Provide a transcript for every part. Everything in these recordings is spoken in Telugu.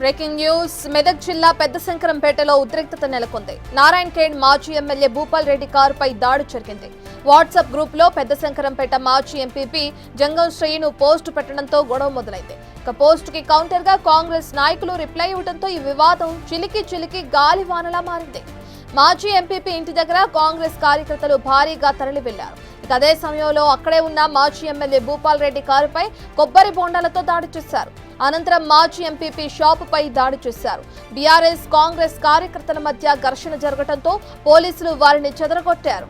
బ్రేకింగ్ న్యూస్ మెదక్ జిల్లా పెద్దశంకరంపేటలో ఉద్రిక్తత నెలకొంది. నారాయణ్ ఖేడ్ మాజీ ఎమ్మెల్యే భూపాల్ రెడ్డి కారుపై దాడి జరిగింది. వాట్సాప్ గ్రూప్ లో పెద్దశంకరంపేట మాజీ ఎంపీపీ జంగం శ్రీను పోస్ట్ పెట్టడంతో గొడవ మొదలైంది. ఇక పోస్ట్ కి కౌంటర్ గా కాంగ్రెస్ నాయకులు రిప్లై ఇవ్వడంతో ఈ వివాదం చిలికి గాలివానలా మారింది. మాజీ ఎంపీపీ ఇంటి దగ్గర కాంగ్రెస్ కార్యకర్తలు భారీగా తరలి వెళ్లారు. ఇక అదే సమయంలో అక్కడే ఉన్న మాజీ ఎమ్మెల్యే భూపాల్ రెడ్డి కారుపై కొబ్బరి బొండాలతో దాడి చేశారు. అనంతరం మాజీ ఎంపీపీ షాపుపై దాడి చేశారు. బీఆర్ఎస్ కాంగ్రెస్ కార్యకర్తల మధ్య ఘర్షణ జరగడంతో పోలీసులు వారిని చెదరగొట్టారు.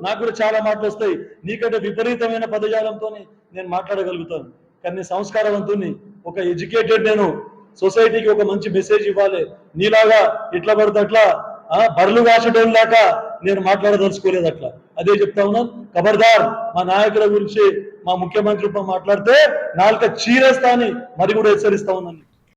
నాకు కూడా చాలా మాటలు వస్తాయి. నీకంటే విపరీతమైన పదజాలంతో నేను మాట్లాడగలుగుతాను. కానీ నేను సంస్కారవంతుని, ఒక ఎడ్యుకేటెడ్, నేను సొసైటీకి ఒక మంచి మెసేజ్ ఇవ్వాలి. నీలాగా ఇట్లా పడితే అట్లా బర్లు కాచడం లాగా నేను మాట్లాడదలుచుకోలేదు. అట్లా అదే చెప్తా ఉన్నాను. ఖబర్దార్, మా నాయకుల గురించి మా ముఖ్యమంత్రి మాట్లాడితే నాలుక చీరేస్తా అని మరి కూడా హెచ్చరిస్తా ఉన్నాను.